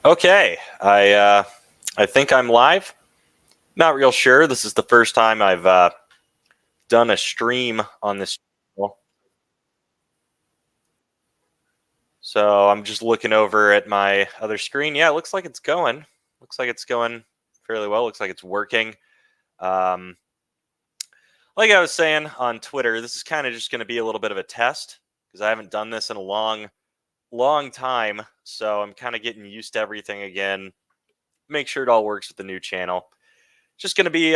Okay, I think I'm live. Not real sure. This is the first time I've done a stream on this channel, so I'm just looking over at my other screen. Yeah, it looks like it's going. Looks like it's going fairly well. Looks like it's working. Um, like I was saying on Twitter, this is kind of just going to be a little bit of a test because I haven't done this in a long time. So I'm kind of getting used to everything again. Make sure it all works with the new channel. Just going to be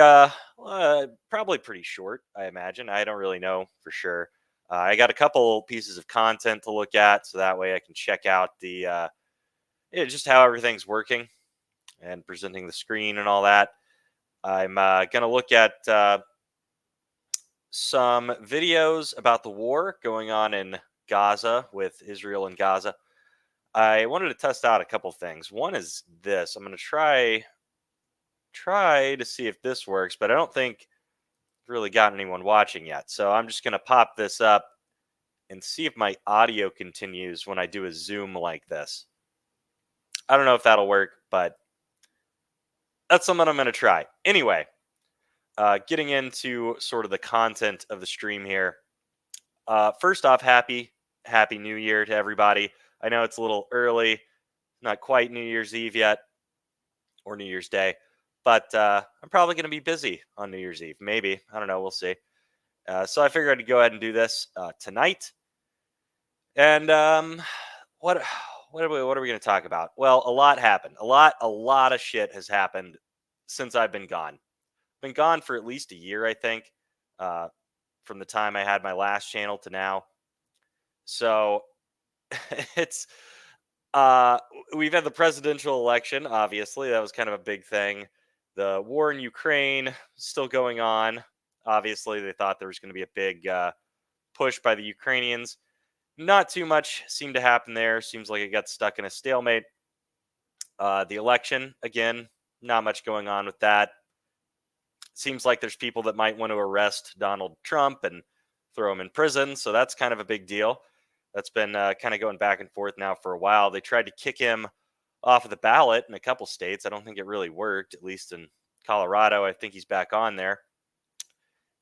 probably pretty short, I imagine. I don't really know for sure. I got a couple pieces of content to look at, so that way I can check out just how everything's working and presenting the screen and all that. I'm going to look at some videos about the war going on in Gaza with Israel and Gaza. I wanted to test out a couple things. One is this. I'm going to try to see if this works, but I don't think really got anyone watching yet. So I'm just going to pop this up and see if my audio continues when I do a Zoom like this. I don't know if that'll work, but that's something I'm going to try. Anyway, getting into sort of the content of the stream here. First off, happy New Year to everybody. I know it's a little early, not quite New Year's Eve yet or New Year's Day, but I'm probably going to be busy on New Year's Eve. Maybe. I don't know. We'll see. So I figured I'd go ahead and do this tonight. And what what are we going to talk about? Well, a lot happened. A lot of shit has happened since I've been gone. Been gone for at least a year, I think, uh, from the time I had my last channel to now. So it's uh, we've had the presidential election. Obviously, that was kind of a big thing. The war in Ukraine still going on. Obviously, they thought there was going to be a big push by the Ukrainians. Not too much seemed to happen there. Seems like it got stuck in a stalemate. The election, again, not much going on with that. Seems like there's people that might want to arrest Donald Trump and throw him in prison. So that's kind of a big deal. That's been kind of going back and forth now for a while. They tried to kick him off of the ballot in a couple states. I don't think it really worked, at least in Colorado. I think he's back on there.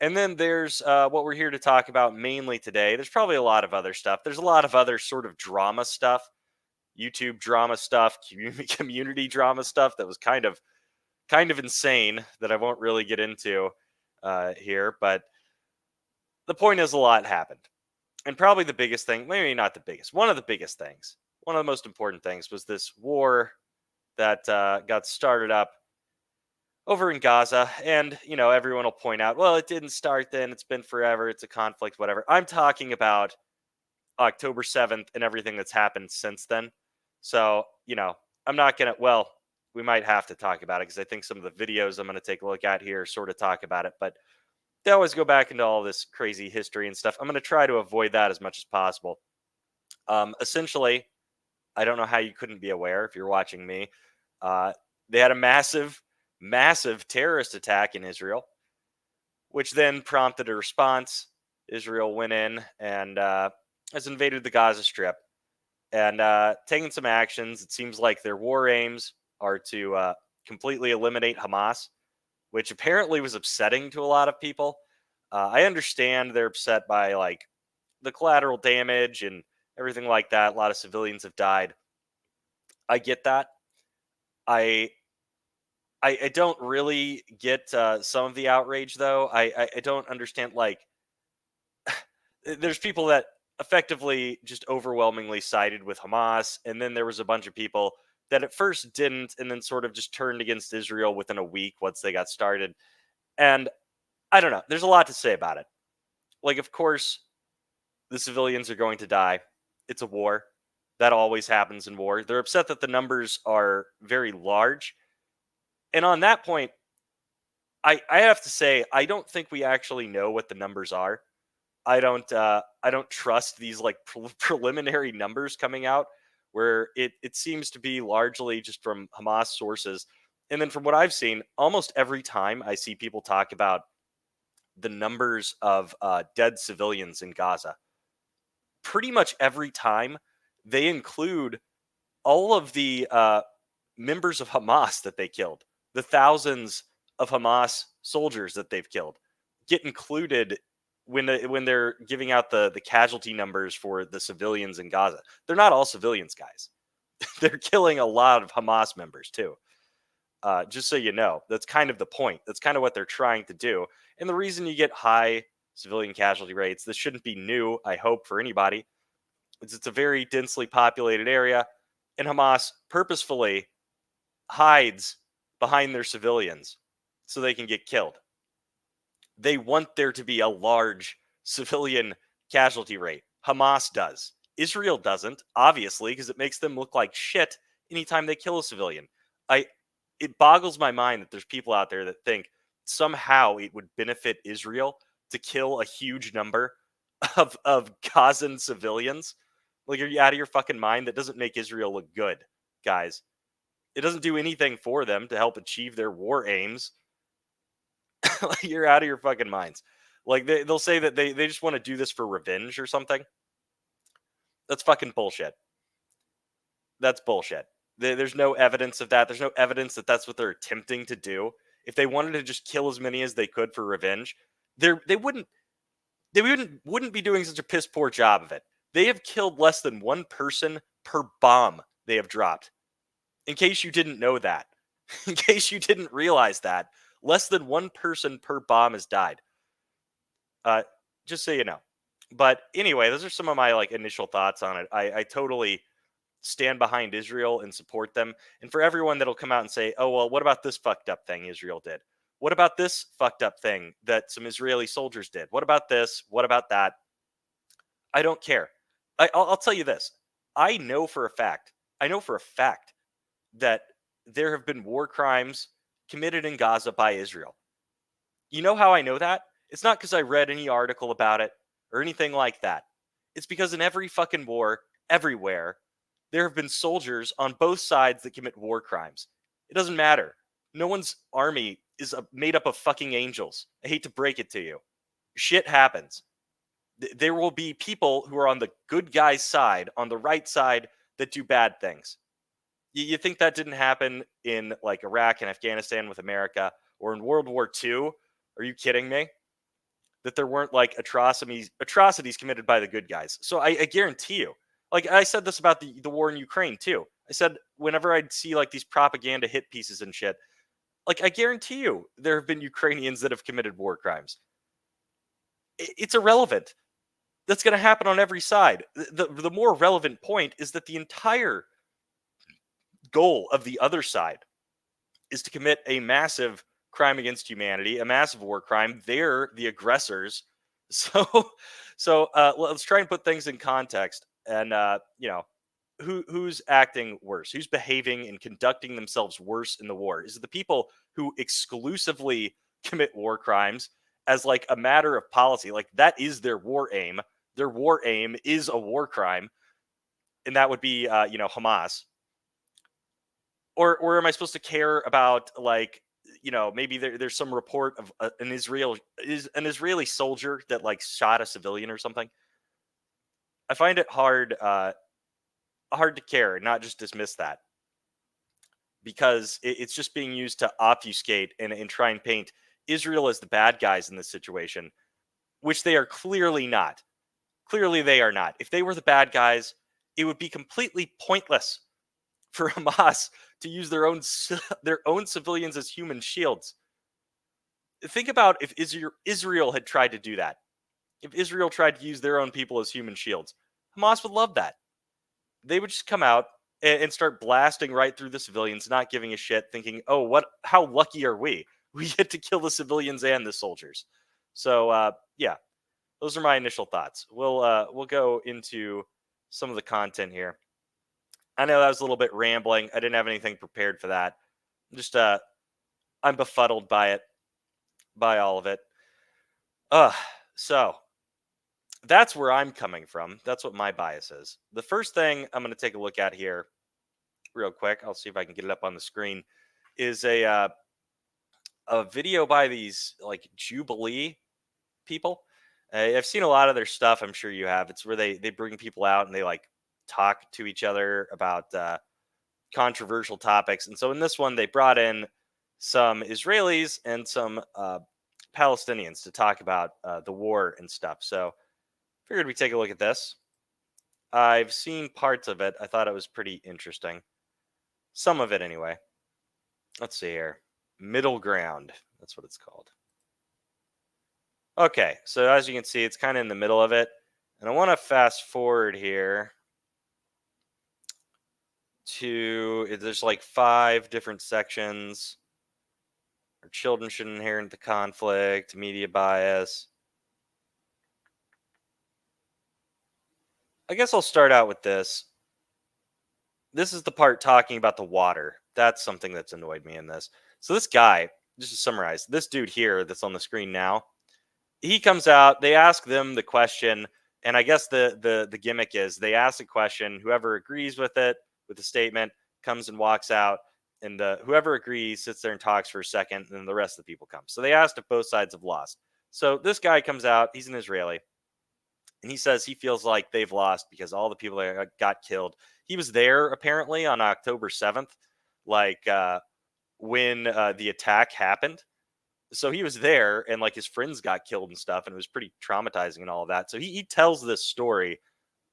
And then there's what we're here to talk about mainly today. There's probably a lot of other stuff. There's a lot of other sort of drama stuff, YouTube drama stuff, community drama stuff that was kind of insane that I won't really get into here. But the point is, a lot happened, and probably the biggest thing, maybe not the biggest, one of the biggest things, one of the most important things, was this war that got started up over in Gaza. And, everyone will point out, well, it didn't start then. It's been forever. It's a conflict, whatever. I'm talking about October 7th and everything that's happened since then. So, I'm not going to, well, we might have to talk about it because I think some of the videos I'm going to take a look at here sort of talk about it. But they always go back into all this crazy history and stuff. I'm going to try to avoid that as much as possible. Essentially, I don't know how you couldn't be aware if you're watching me. They had a massive terrorist attack in Israel, which then prompted a response. Israel went in and has invaded the Gaza Strip and taken some actions. It seems like their war aims are to completely eliminate Hamas, which apparently was upsetting to a lot of people. I understand they're upset by like the collateral damage and everything like that. A lot of civilians have died. I get that. I I don't really get some of the outrage though. I don't understand, like, there's people that effectively just overwhelmingly sided with Hamas, and then there was a bunch of people that at first didn't, and then sort of just turned against Israel within a week once they got started. And I don't know. There's a lot to say about it. Like, of course, the civilians are going to die. It's a war. That always happens in war. They're upset that the numbers are very large. And on that point, I have to say, I don't think we actually know what the numbers are. I don't trust these like preliminary numbers coming out where it seems to be largely just from Hamas sources. And then from what I've seen, almost every time I see people talk about the numbers of dead civilians in Gaza, pretty much every time they include all of the members of Hamas that they killed, the thousands of Hamas soldiers that they've killed, get included when they're giving out the casualty numbers for the civilians in Gaza. They're not all civilians, guys. They're killing a lot of Hamas members too. Just so you know, that's kind of the point. That's kind of what they're trying to do. And the reason you get high civilian casualty rates, this shouldn't be new, I hope, for anybody. It's a very densely populated area, and Hamas purposefully hides behind their civilians so they can get killed. They want there to be a large civilian casualty rate. Hamas does. Israel doesn't, obviously, because it makes them look like shit anytime they kill a civilian. It boggles my mind that there's people out there that think somehow it would benefit Israel to kill a huge number of Gazan civilians. Like, are you out of your fucking mind? That doesn't make Israel look good, guys. It doesn't do anything for them to help achieve their war aims. Like, you're out of your fucking minds. Like, they'll say that they just want to do this for revenge or something. That's fucking bullshit. That's bullshit. There's no evidence of that. There's no evidence that that's what they're attempting to do. If they wanted to just kill as many as they could for revenge, they wouldn't be doing such a piss poor job of it. They have killed less than one person per bomb they have dropped. In case you didn't know that, in case you didn't realize that, less than one person per bomb has died. Just so you know. But anyway, those are some of my initial thoughts on it. I totally stand behind Israel and support them. And for everyone that'll come out and say, "Oh well, what about this fucked up thing Israel did? What about this fucked up thing that some Israeli soldiers did? What about this? What about that?" I don't care. I'll tell you this. I know for a fact that there have been war crimes committed in Gaza by Israel. You know how I know that? It's not because I read any article about it or anything like that. It's because in every fucking war, everywhere, there have been soldiers on both sides that commit war crimes. It doesn't matter. No one's army is made up of fucking angels. I hate to break it to you. Shit happens. There will be people who are on the good guy's side, on the right side, that do bad things. You think that didn't happen in Iraq and Afghanistan with America, or in World War II? Are you kidding me? That there weren't atrocities committed by the good guys. So I guarantee you, I said this about the war in Ukraine too. I said whenever I'd see these propaganda hit pieces and shit, I guarantee you there have been Ukrainians that have committed war crimes. It's irrelevant. That's going to happen on every side. The more relevant point is that the entire goal of the other side is to commit a massive crime against humanity, a massive war crime. They're the aggressors. So let's try and put things in context. And who's acting worse? Who's behaving and conducting themselves worse in the war? Is it the people who exclusively commit war crimes as a matter of policy? That is their war aim. Their war aim is a war crime, and that would be Hamas. Or am I supposed to care about maybe there's some report of an Israeli soldier that shot a civilian or something? I find it hard to care and not just dismiss that, because it's just being used to obfuscate and try and paint Israel as the bad guys in this situation, which they are clearly not. Clearly they are not. If they were the bad guys, it would be completely pointless for Hamas to use their own civilians as human shields. Think about if Israel had tried to do that. If Israel tried to use their own people as human shields, Hamas would love that. They would just come out and start blasting right through the civilians, not giving a shit, thinking, "Oh, how lucky are we? We get to kill the civilians and the soldiers." So, yeah, those are my initial thoughts. We'll go into some of the content here. I know that was a little bit rambling. I didn't have anything prepared for that. I'm befuddled by all of it. So that's where I'm coming from. That's what my bias is. The first thing I'm going to take a look at here, real quick, I'll see if I can get it up on the screen, is a video by these Jubilee people. I've seen a lot of their stuff. I'm sure you have. It's where they bring people out and they talk to each other about controversial topics. And so in this one, they brought in some Israelis and some Palestinians to talk about the war and stuff. So figured we'd take a look at this. I've seen parts of it. I thought it was pretty interesting. Some of it, anyway. Let's see here. Middle ground. That's what it's called. Okay, so as you can see, it's kind of in the middle of it. And I want to fast forward here to, there's like 5 different sections. Our children should inherit the conflict, media bias. I guess I'll start out with this. This is the part talking about the water. That's something that's annoyed me in this. So this guy, just to summarize, this dude here that's on the screen now, he comes out, they ask them the question, and I guess the gimmick is they ask the question, whoever agrees with it, with the statement, comes and walks out, and whoever agrees sits there and talks for a second, and then the rest of the people come. So they asked if both sides have lost. So this guy comes out, he's an Israeli, and he says he feels like they've lost because all the people that got killed. He was there apparently on October 7th, like when the attack happened. So he was there, and like his friends got killed and stuff, and it was pretty traumatizing and all of that. So he tells this story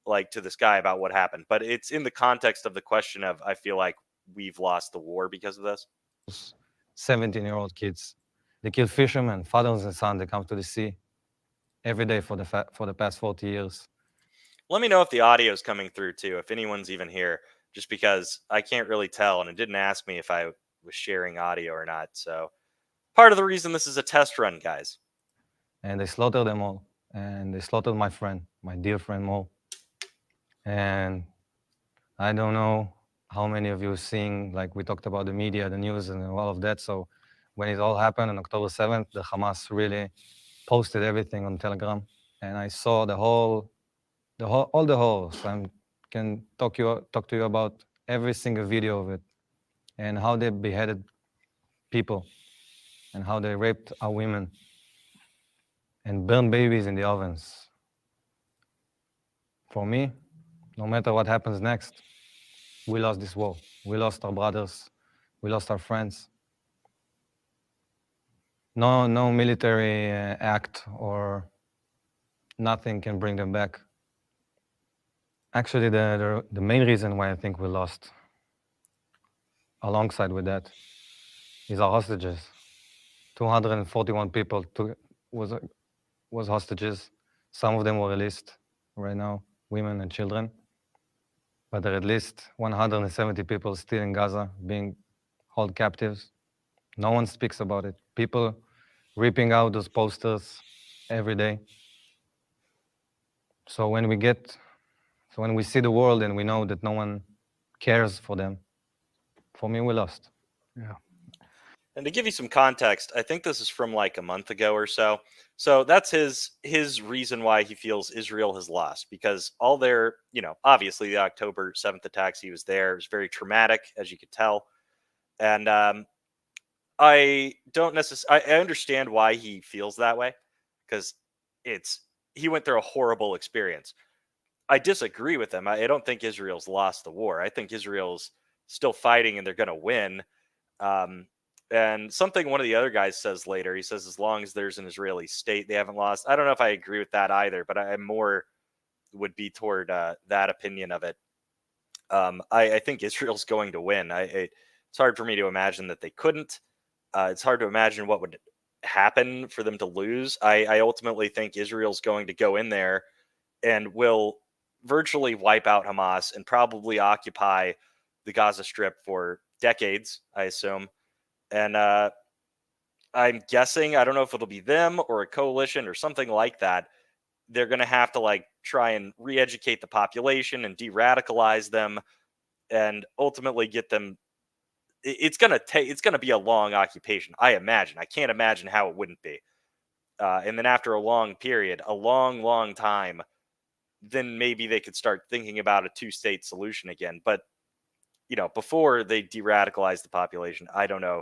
like to this guy about what happened, but it's in the context of the question of, I feel like we've lost the war because of this. 17-year-old kids. They kill fishermen, fathers and sons. They come to the sea every day for the past 40 years. Let me know if the audio is coming through too, if anyone's even here, just because I can't really tell, and it didn't ask me if I was sharing audio or not. So part of the reason this is a test run, guys. And they slaughtered them all. And they slaughtered my friend, my dear friend Mo. And I don't know how many of you are seeing, like we talked about the media, the news, and all of that. So when it all happened on October 7th, the Hamas really posted everything on Telegram, and I saw all the horrors. I can talk to you about every single video of it, and how they beheaded people, and how they raped our women, and burned babies in the ovens. For me, no matter what happens next, we lost this war. We lost our brothers. We lost our friends. No military act or nothing can bring them back. Actually, the main reason why I think we lost, alongside with that, is our hostages. 241 people was hostages. Some of them were released right now, women and children. But there are at least 170 people still in Gaza being held captives. No one speaks about it. People ripping out those posters every day. So when we see the world and we know that no one cares for them, for me, we lost. Yeah. And to give you some context, I think this is from like a month ago or so. So that's his reason why he feels Israel has lost, because all their, obviously the October 7th attacks, he was there. It was very traumatic, as you could tell. And I don't necessarily, I understand why he feels that way, because he went through a horrible experience. I disagree with him. I don't think Israel's lost the war. I think Israel's still fighting and they're going to win. And something one of the other guys says later, he says, as long as there's an Israeli state, they haven't lost. I don't know if I agree with that either, but I more would be toward that opinion of it. I think Israel's going to win. It's hard for me to imagine that they couldn't. It's hard to imagine what would happen for them to lose. I ultimately think Israel's going to go in there and will virtually wipe out Hamas and probably occupy the Gaza Strip for decades, I assume. And I'm guessing, I don't know if it'll be them or a coalition or something like that. They're going to have to like try and re-educate the population and de-radicalize them and ultimately get them. It's going to be a long occupation, I imagine. I can't imagine how it wouldn't be. And then after a long period, a long time, then maybe they could start thinking about a 2-state solution again. But, before they de-radicalize the population, I don't know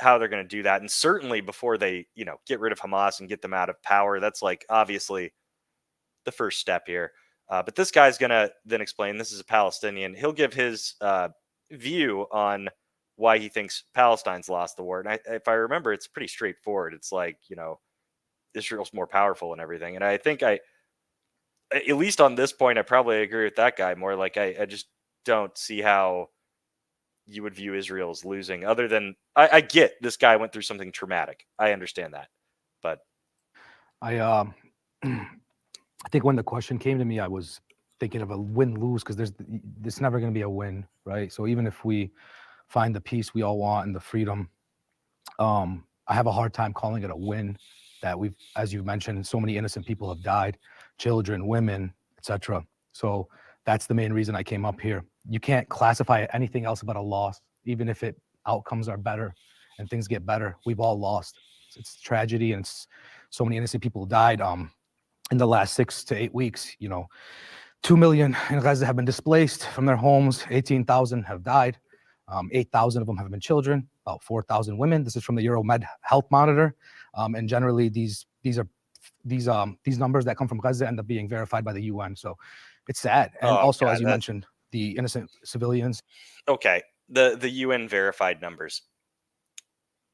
how they're going to do that. And certainly before they, get rid of Hamas and get them out of power, that's like obviously the first step here. But this guy's going to then explain, this is a Palestinian. He'll give his view on why he thinks Palestine's lost the war. And if I remember, it's pretty straightforward. It's like, Israel's more powerful and everything. And I think at least on this point, I probably agree with that guy more. Like, I just don't see how you would view Israel as losing, other than I get this guy went through something traumatic. I understand that. But I think when the question came to me, I was thinking of a win-lose, because there's never going to be a win, right? So even if we find the peace we all want and the freedom, I have a hard time calling it a win. That we've, as you've mentioned, so many innocent people have died, children, women, etc. So that's the main reason I came up here. You can't classify anything else but a loss, even if outcomes are better and things get better. We've all lost. It's tragedy, and it's so many innocent people died. In the last 6 to 8 weeks, 2 million in Gaza have been displaced from their homes. 18,000 have died. 8,000 of them have been children. About 4,000 women. This is from the Euromed Health Monitor. And generally, these numbers that come from Gaza end up being verified by the UN. So it's sad. And also, as you mentioned, the innocent civilians. Okay, the UN verified numbers.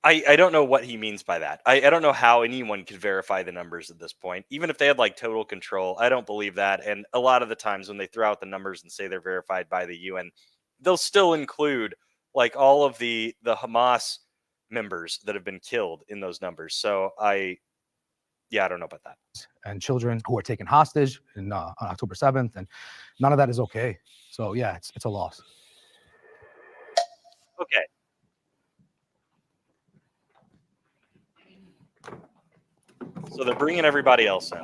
I don't know what he means by that. I don't know how anyone could verify the numbers at this point. Even if they had like total control, I don't believe that. And a lot of the times when they throw out the numbers and say they're verified by the UN, they'll still include like all of the Hamas members that have been killed in those numbers. So I don't know about that. And children who are taken hostage on October 7th, and none of that is okay. So yeah, it's a loss. Okay. So they're bringing everybody else in.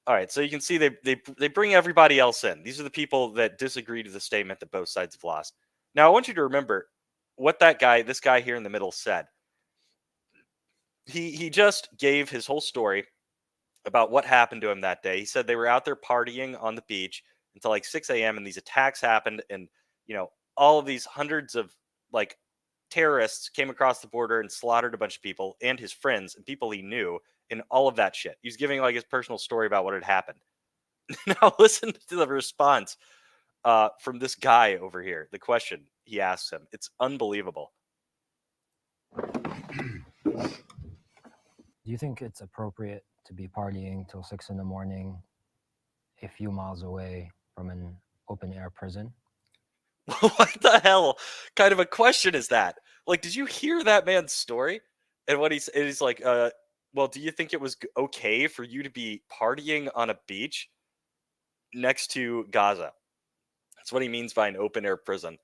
All right, so you can see they bring everybody else in. These are the people that disagree to the statement that both sides have lost. Now, I want you to remember what this guy here in the middle said. He just gave his whole story about what happened to him that day. He said they were out there partying on the beach until like 6 a.m. and these attacks happened, and all of these hundreds of like terrorists came across the border and slaughtered a bunch of people and his friends and people he knew and all of that shit. He's giving like his personal story about what had happened. Now listen to the response from this guy over here. The question he asks him. It's unbelievable. Do you think it's appropriate to be partying till 6 a.m. a few miles away from an open air prison? What the hell kind of a question is that? Like, did you hear that man's story? And what he's like, well, do you think it was okay for you to be partying on a beach next to Gaza? That's what he means by an open air prison.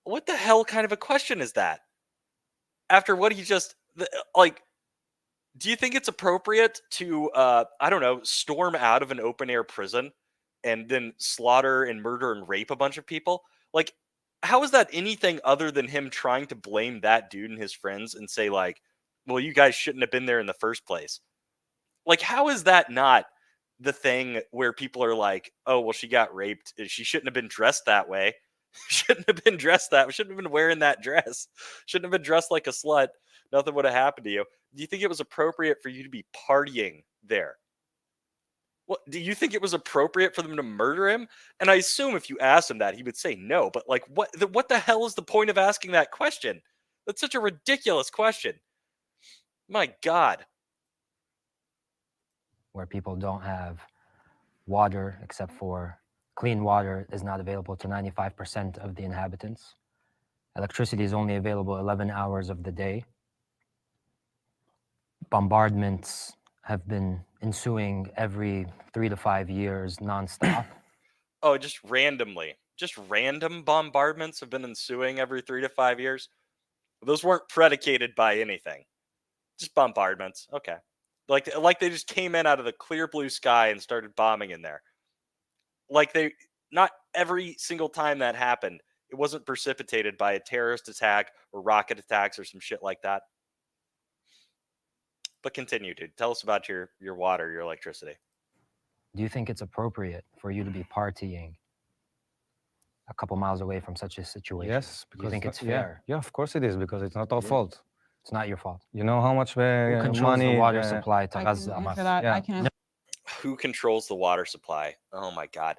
What the hell kind of a question is that? After what he just, like, do you think it's appropriate to, I don't know, storm out of an open air prison and then slaughter and murder and rape a bunch of people? Like, how is that anything other than him trying to blame that dude and his friends and say, like, well, you guys shouldn't have been there in the first place? Like, how is that not the thing where people are like, oh, well, she got raped. She shouldn't have been dressed that way. Shouldn't have been dressed that way. Shouldn't have been wearing that dress. Shouldn't have been dressed like a slut. Nothing would have happened to you. Do you think it was appropriate for you to be partying there? Well, do you think it was appropriate for them to murder him? And I assume if you asked him that, he would say no. But like, what the hell is the point of asking that question? That's such a ridiculous question. My God. Where people don't have water, except for clean water is not available to 95% of the inhabitants. Electricity is only available 11 hours of the day. Bombardments have been ensuing every 3 to 5 years nonstop. Oh, just randomly. Just random bombardments have been ensuing every 3 to 5 years. Those weren't predicated by anything. Just bombardments. Okay. Like they just came in out of the clear blue sky and started bombing in there. Like not every single time that happened, it wasn't precipitated by a terrorist attack or rocket attacks or some shit like that. But continue, dude. Tell us about your water, your electricity. Do you think it's appropriate for you to be partying a couple miles away from such a situation? Yes, Do you think it's fair? Yeah, of course it is, because it's not our fault. It's not your fault. You know how much Who controls money the water supply to Gaza? I can. Who controls the water supply? Oh my God.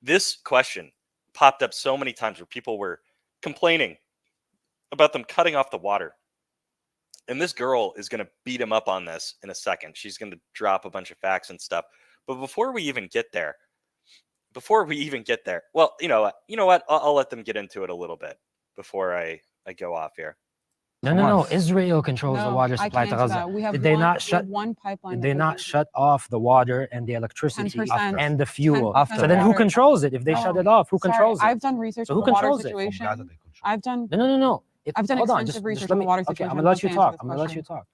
This question popped up so many times where people were complaining about them cutting off the water. And this girl is going to beat him up on this in a second. She's going to drop a bunch of facts and stuff. But before we even get there, well, you know what? I'll let them get into it a little bit before I go off here. No. Israel controls the No, water I supply can to answer Gaza. that. We have Did they one, not we shut? have one pipeline. Did that they goes not into- shut off the water and the electricity 10%. and the fuel? 10% So then who water. controls it? If they Oh, shut it off, who sorry, controls it? I've done research So on who the water controls it? situation. From Gaza, they control. I've done No. I've done hold on, extensive research let on me, the water okay, situation. I'm gonna let you I'd talk. like to I'm answer gonna this let you question. talk.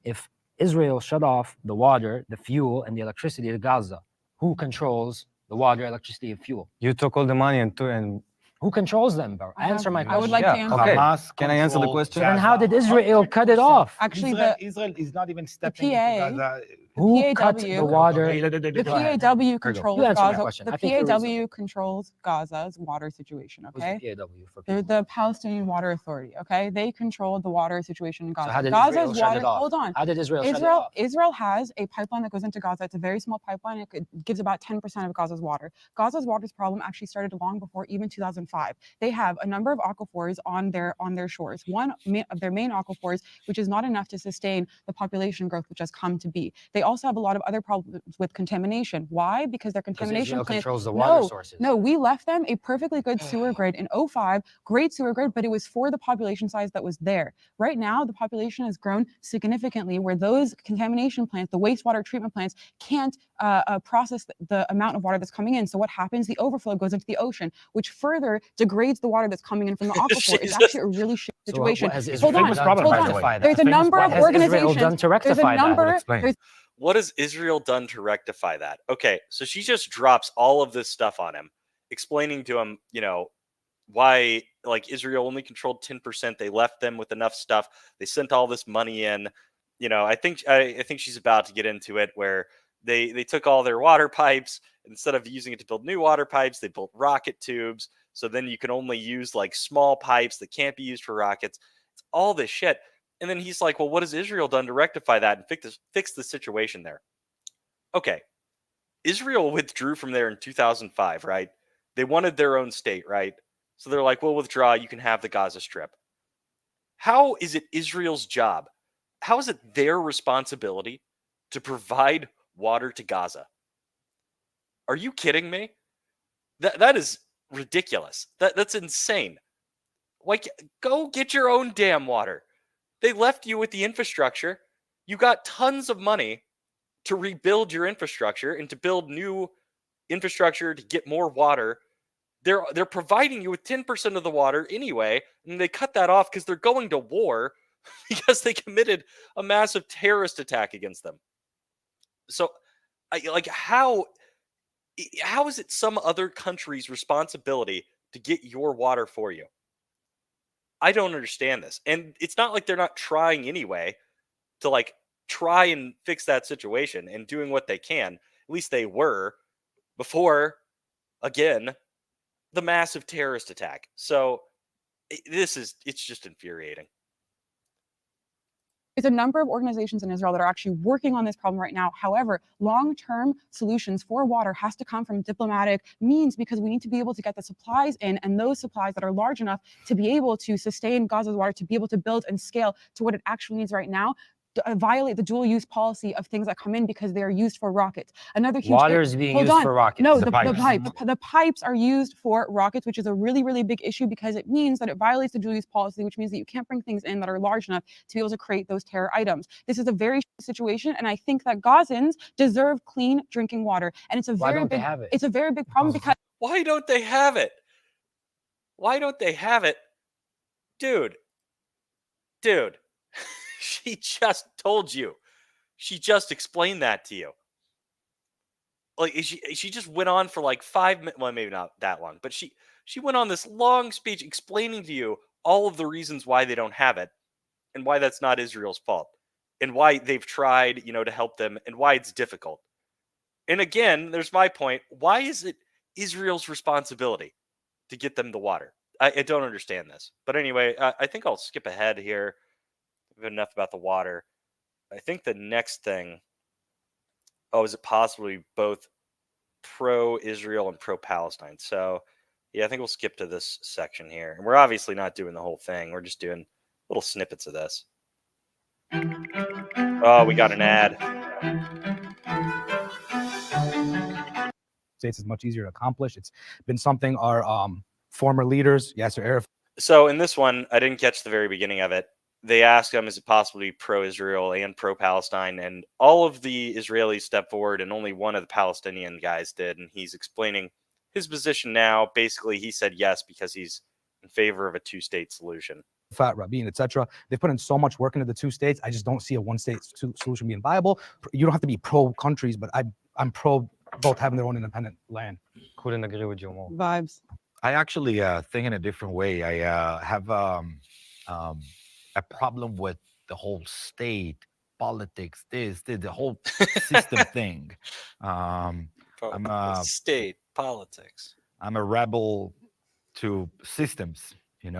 If Israel shut off the water, the fuel, and the electricity to Gaza, who controls the water, electricity, and fuel? You took all the money and Who controls them, bro? I have- Answer my I question. would like to answer. Okay. Hamas Can I answer the controls question? So then how did Gaza Israel cut it 100%. off? Actually, Israel is not even stepping PA into Gaza. Who cut PAW the water? The Go ahead. PAW controls You answer my Gaza. question. The I think you're PAW controls Gaza's water situation. Who's Okay, the PAW for they're people? the Palestinian Water Authority. Okay, they control the water situation in Gaza. So how did Gaza's Israel shut water. it off? Hold on. How did Israel shut it off? Israel has a pipeline that goes into Gaza. It's a very small pipeline. It gives about 10% of Gaza's water. Gaza's water problem actually started long before even 2005. They have a number of aquifers on their shores. One of their main aquifers, which is not enough to sustain the population growth which has come to be. They also have a lot of other problems with contamination. Why? Because their Because contamination Israel plant. controls the water sources. No, we left them a perfectly good sewer grade in 05, great sewer grade, but it was for the population size that was there. Right now, the population has grown significantly where those contamination plants, the wastewater treatment plants, can't process the amount of water that's coming in. So what happens? The overflow goes into the ocean, which further degrades the water that's coming in from the aquifer. It's actually a really shit So situation. what has It's Israel a famous done problem, to by the way. rectify that? There's a famous number of problem. What has Israel organizations. done to There's a rectify that? number. explain. There's What has Israel done to rectify that? Okay, so she just drops all of this stuff on him, explaining to him, why like Israel only controlled 10%. They left them with enough stuff. They sent all this money in. I think she's about to get into it where they took all their water pipes. Instead of using it to build new water pipes, they built rocket tubes. So then you can only use like small pipes that can't be used for rockets. It's all this shit. And then he's like, well, what has Israel done to rectify that and fix the situation there? Okay. Israel withdrew from there in 2005, right? They wanted their own state, right? So they're like, we'll withdraw. You can have the Gaza Strip. How is it Israel's job? How is it their responsibility to provide water to Gaza? Are you kidding me? That is ridiculous. That's insane. Like, go get your own damn water. They left you with the infrastructure. You got tons of money to rebuild your infrastructure and to build new infrastructure to get more water. They're providing you with 10% of the water anyway, and they cut that off because they're going to war because they committed a massive terrorist attack against them. So, how is it some other country's responsibility to get your water for you? I don't understand this. And it's not like they're not trying anyway to like try and fix that situation and doing what they can. At least they were before, again, the massive terrorist attack. So it's just infuriating. There's a number of organizations in Israel that are actually working on this problem right now. However, long-term solutions for water has to come from diplomatic means because we need to be able to get the supplies in, and those supplies that are large enough to be able to sustain Gaza's water, to be able to build and scale to what it actually needs right now, violate the dual use policy of things that come in because they are used for rockets. Another huge Water is being Hold used on. for rockets. No, The pipes. the pipes are used for rockets, which is a really, really big issue because it means that it violates the dual use policy, which means that you can't bring things in that are large enough to be able to create those terror items. This is a very situation, and I think that Gazans deserve clean drinking water. And it's a Why very don't they big have it? it's a very big problem because Why don't they have it? Why don't they have it? Dude. She just told you. She just explained that to you. Like she just went on for like 5 minutes. Well, maybe not that long, but she went on this long speech explaining to you all of the reasons why they don't have it and why that's not Israel's fault and why they've tried, to help them and why it's difficult. And again, there's my point. Why is it Israel's responsibility to get them the water? I don't understand this. But anyway, I think I'll skip ahead here. We've enough about the water. I think the next thing, is it possibly both pro-Israel and pro-Palestine? So Yeah, I think we'll skip to this section here. And we're obviously not doing the whole thing. We're just doing little snippets of this. Oh, we got an ad. States is much easier to accomplish. It's been something our former leaders, Yasser Arafat. So in this one, I didn't catch the very beginning of it. They asked him, is it possible to be pro-Israel and pro-Palestine? And all of the Israelis stepped forward, and only one of the Palestinian guys did. And he's explaining his position now. Basically, he said yes because he's in favor of a two-state solution. Rabin, etc. They've put in so much work into the two states. I just don't see a one-state solution being viable. You don't have to be pro countries, but I'm pro both having their own independent land. Couldn't agree with you more. Vibes. I actually think in a different way. I have a problem with the whole state politics, the whole system thing. I'm state politics. I'm a rebel to systems. It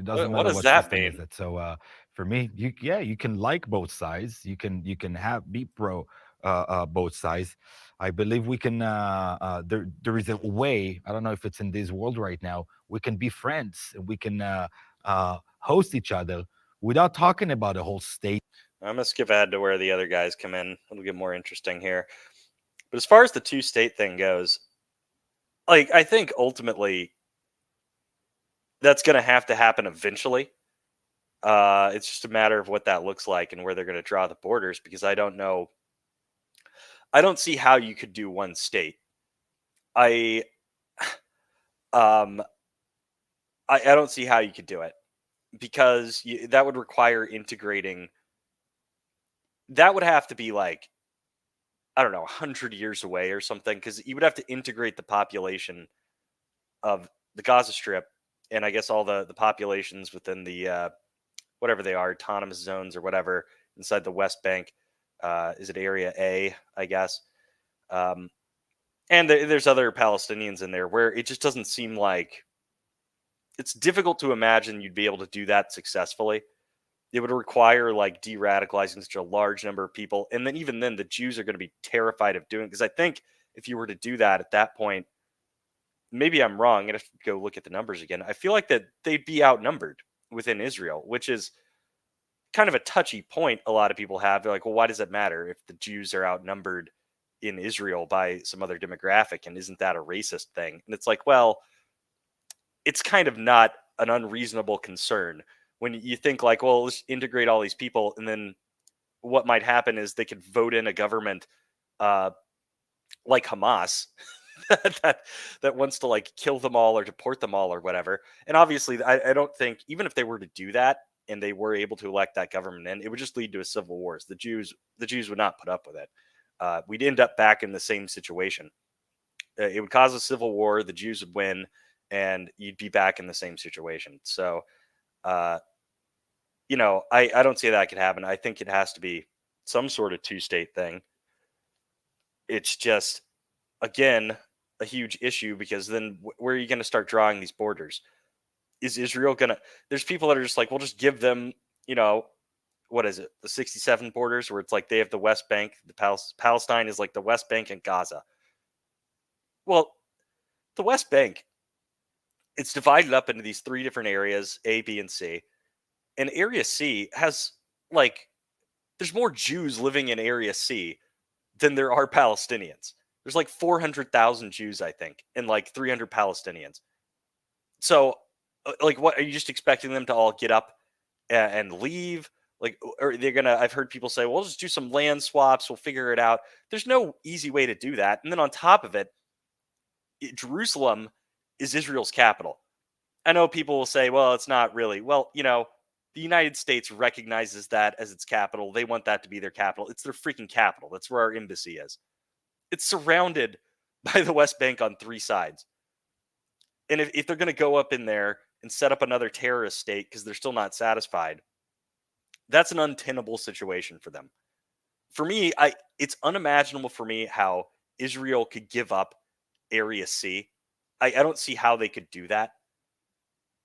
doesn't What matter does that system mean? is it. So for me, you can like both sides. You can be pro both sides. I believe we can. There is a way. I don't know if it's in this world right now. We can be friends. We can host each other without talking about a whole state. I'm gonna skip ahead to where the other guys come in. It'll get more interesting here. But as far as the two-state thing goes, like I think ultimately that's gonna have to happen eventually. It's just a matter of what that looks like and where they're gonna draw the borders, because I don't know. I don't see how you could do one state. I don't see how you could do it, because that would require integrating. That would have to be like, I don't know, 100 years away or something, because you would have to integrate the population of the Gaza Strip and I guess all the populations within the whatever they are, autonomous zones or whatever inside the West Bank. Is it Area A, I guess? And there's other Palestinians in there where it just doesn't seem like, it's difficult to imagine you'd be able to do that successfully. It would require like de-radicalizing such a large number of people. And then even then, the Jews are going to be terrified of doing it. Because I think if you were to do that at that point, maybe I'm wrong, I'm going to go look at the numbers again. I feel like that they'd be outnumbered within Israel, which is kind of a touchy point a lot of people have. They're like, well, why does it matter if the Jews are outnumbered in Israel by some other demographic? And isn't that a racist thing? And it's like, well, it's kind of not an unreasonable concern when you think like, well, let's integrate all these people, and then what might happen is they could vote in a government like Hamas that wants to like kill them all or deport them all or whatever. And obviously, I don't think, even if they were to do that and they were able to elect that government in, it would just lead to a civil war. The Jews would not put up with it. We'd end up back in the same situation. It would cause a civil war. The Jews would win, and you'd be back in the same situation. So, I don't see that could happen. I think it has to be some sort of two-state thing. It's just, again, a huge issue, because then where are you going to start drawing these borders? Is Israel going to... There's people that are just like, we'll just give them, what is it? The 67 borders, where it's like they have the West Bank. Palestine is like the West Bank and Gaza. Well, the West Bank, it's divided up into these three different areas, A, B, and C. And Area C has, like, there's more Jews living in Area C than there are Palestinians. There's like 400,000 Jews, I think, and like 300 Palestinians. So, like, what are you just expecting them to all get up and leave? Like, or they're gonna? I've heard people say, "Well, we'll just do some land swaps. We'll figure it out." There's no easy way to do that. And then on top of it, Jerusalem is Israel's capital. I know people will say, "Well, it's not really." Well, the United States recognizes that as its capital. They want that to be their capital. It's their freaking capital. That's where our embassy is. It's surrounded by the West Bank on three sides. And if they're going to go up in there and set up another terrorist state because they're still not satisfied, that's an untenable situation for them. For me, it's unimaginable for me how Israel could give up Area C. I don't see how they could do that.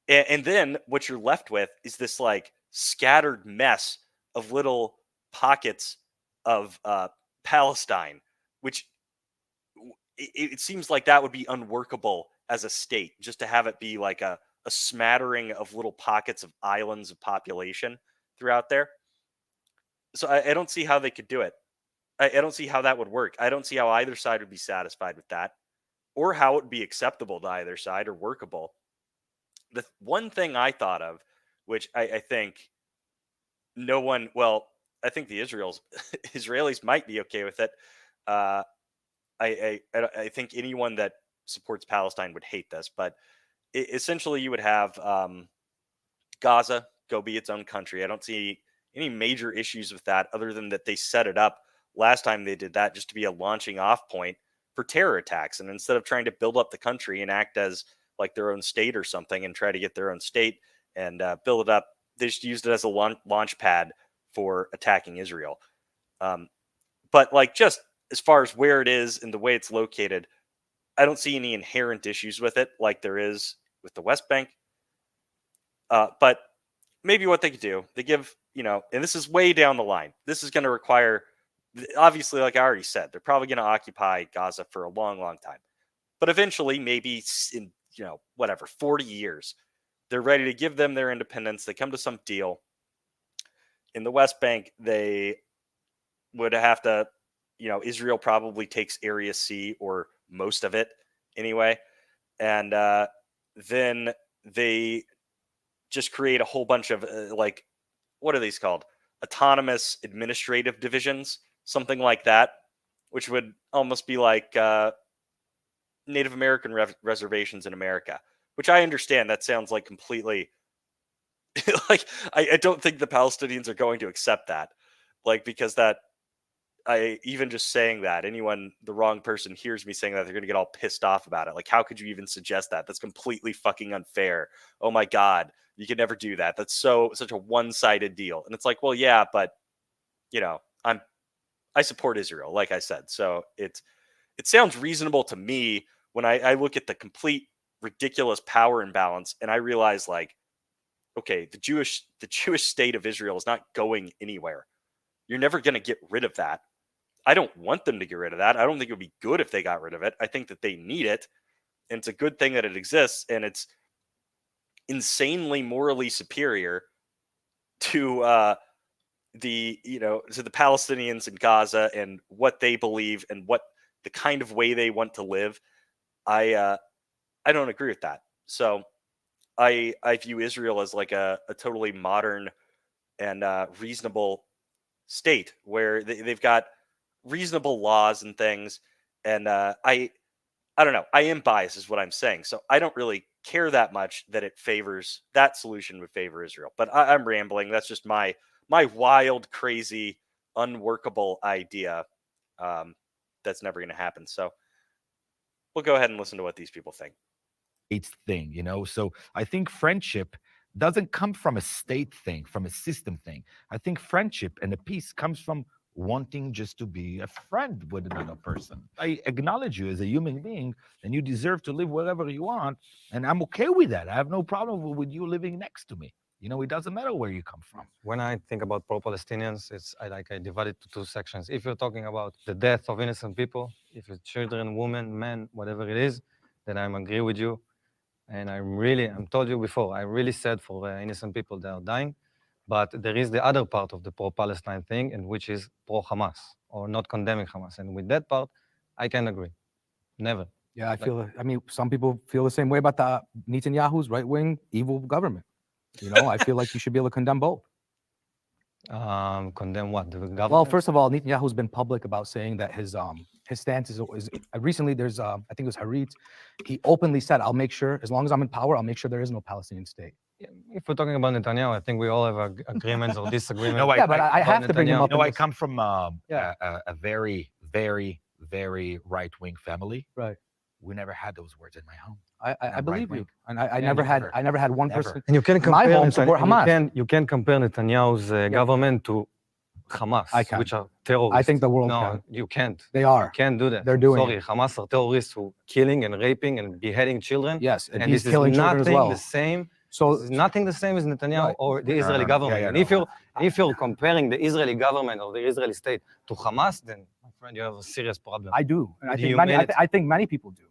And then what you're left with is this like scattered mess of little pockets of Palestine, which it seems like that would be unworkable as a state, just to have it be like a smattering of little pockets of islands of population throughout there. So I don't see how they could do it. I don't see how that would work. I don't see how either side would be satisfied with that, or how it would be acceptable to either side or workable. The one thing I thought of, which I think no one, well, I think the Israelis might be okay with it. Uh, I think anyone that supports Palestine would hate this, but essentially you would have Gaza go be its own country. I don't see any major issues with that, other than that they set it up last time they did that just to be a launching off point for terror attacks. And instead of trying to build up the country and act as like their own state or something and try to get their own state and build it up, they just used it as a launch pad for attacking Israel. But like, just as far as where it is and the way it's located, I don't see any inherent issues with it like there is with the West Bank. But maybe what they could do, they give, and this is way down the line. This is going to require, obviously, like I already said, they're probably going to occupy Gaza for a long, long time. But eventually, maybe in, 40 years, they're ready to give them their independence. They come to some deal. In the West Bank, they would have to, Israel probably takes Area C or most of it anyway. And then they just create a whole bunch of what are these called? Autonomous administrative divisions, something like that, which would almost be like Native American reservations in America, which I understand that sounds like completely I don't think the Palestinians are going to accept that, because that even just saying that, the wrong person hears me saying that, they're going to get all pissed off about it. Like, how could you even suggest that? That's completely fucking unfair. Oh my God, you could never do that. That's such a one-sided deal. And it's like, well, yeah, but I support Israel, like I said. So it sounds reasonable to me when I look at the complete ridiculous power imbalance, and I realize, okay, the Jewish state of Israel is not going anywhere. You're never going to get rid of that. I don't want them to get rid of that. I don't think it would be good if they got rid of it. I think that they need it, and it's a good thing that it exists, and it's insanely morally superior to the Palestinians in Gaza and what they believe and what the kind of way they want to live. I don't agree with that. So I view Israel as like a totally modern and reasonable state where they've got reasonable laws and things. And I don't know. I am biased is what I'm saying. So I don't really care that much that that solution would favor Israel. But I'm rambling. That's just my wild, crazy, unworkable idea. That's never going to happen. So we'll go ahead and listen to what these people think. Thing, so I think friendship doesn't come from a state thing, from a system thing. I think friendship and a peace comes from wanting just to be a friend with another person. I acknowledge you as a human being, and you deserve to live wherever you want, and I'm okay with that. I have no problem with you living next to me. It doesn't matter where you come from. When I think about pro-Palestinians, I divide it to two sections. If you're talking about the death of innocent people, if it's children, women, men, whatever it is, then I'm agree with you. And I'm told you before, I really sad for innocent people that are dying. But there is the other part of the pro-Palestine thing, and which is pro-Hamas, or not condemning Hamas. And with that part, I can agree. Never. Yeah, some people feel the same way about the Netanyahu's right-wing evil government. I feel like you should be able to condemn both. Condemn what? The government? Well, first of all, Netanyahu's been public about saying that his stance is recently there's I think it was Harit. He openly said, "I'll make sure, as long as I'm in power, I'll make sure there is no Palestinian state." If we're talking about Netanyahu, I think we all have agreements or disagreements. But I have to bring him up. I come from a very, very, very right-wing family. Right. We never had those words in my home. I believe you, and I never had one person. And you can in compare my home support Hamas. You can compare Netanyahu's government to Hamas, I can. which are terrorists. I think the world No, can. you can't. They are. You can't do that. They're doing Sorry, Hamas are terrorists who killing and raping and beheading children. Yes, and this he's killing is children nothing as well. the same. So This is nothing the same as Netanyahu Right. or the Israeli government. yeah, And no. if you're comparing the Israeli government or the Israeli state to Hamas, then my friend, you have a serious problem. I do, and The humanity. I think many people do.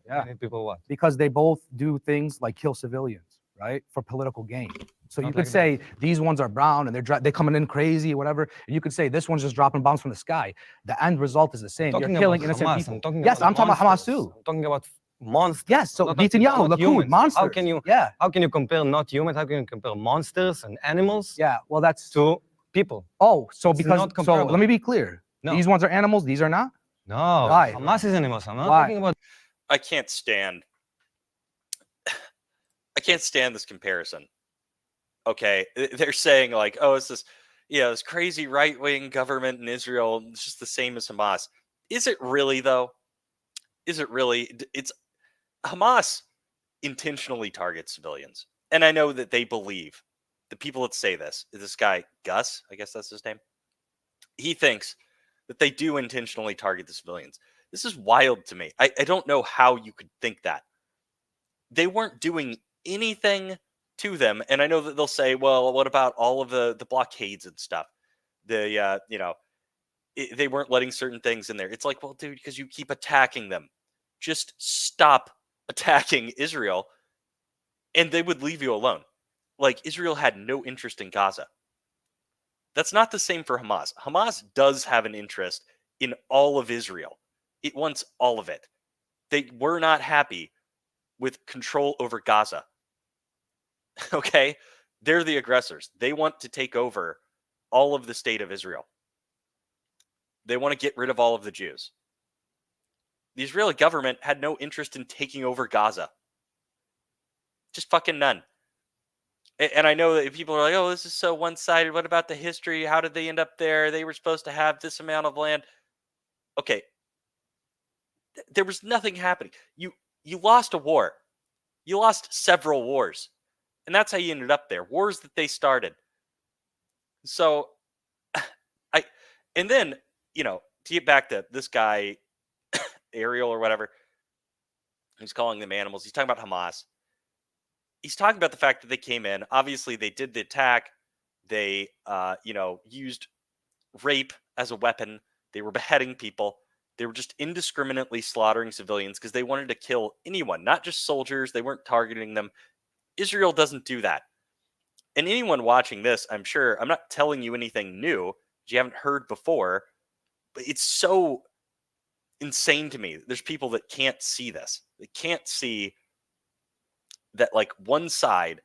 Yeah. Many people what? Because they both do things like kill civilians, right, for political gain. So you Not could like say these ones are brown and they're coming in crazy or whatever. And you could say this one's just dropping bombs from the sky. The end result is the same. You're Talking killing about innocent Hamas, people. I'm talking Yes, about I'm talking about Hamas monsters. too. I'm talking about monsters. Yes, so I'm not talking about- Netanyahu, not Likud, humans. monsters. How can you How can you compare not humans? How can you compare monsters and animals Well, that's to people? Oh, so It's because not so comparable. let me be clear. No. These ones are animals. These are not. No, Why? Hamas is animals. I'm not Why? talking about. I can't stand this comparison. Okay, they're saying like, oh, it's this, this crazy right-wing government in Israel. It's just the same as Hamas. Is it really though? Is it really? It's Hamas intentionally targets civilians, and I know that they believe the people that say this guy Gus, I guess that's his name. He thinks that they do intentionally target the civilians. This is wild to me. I don't know how you could think that. They weren't doing anything to them, and I know that they'll say, well, what about all of the blockades and stuff? They weren't letting certain things in there. It's like, well, dude, because you keep attacking them. Just stop attacking Israel, and they would leave you alone. Like, Israel had no interest in Gaza. That's not the same for Hamas. Hamas does have an interest in all of Israel. It wants all of it. They were not happy with control over Gaza. Okay? They're the aggressors. They want to take over all of the state of Israel. They want to get rid of all of the Jews. The Israeli government had no interest in taking over Gaza. Just fucking none. And I know that people are like, oh, this is so one-sided. What about the history? How did they end up there? They were supposed to have this amount of land. Okay. There was nothing happening. You lost a war. You lost several wars. And that's how you ended up there. Wars that they started. So, and then, to get back to this guy, Ariel or whatever, he's calling them animals. He's talking about Hamas. He's talking about the fact that they came in. Obviously, they did the attack. They, used rape as a weapon. They were beheading people. They were just indiscriminately slaughtering civilians because they wanted to kill anyone, not just soldiers. They weren't targeting them. Israel doesn't do that. And anyone watching this, I'm sure, I'm not telling you anything new that you haven't heard before, but it's so insane to me. There's people that can't see this. They can't see that, like, one side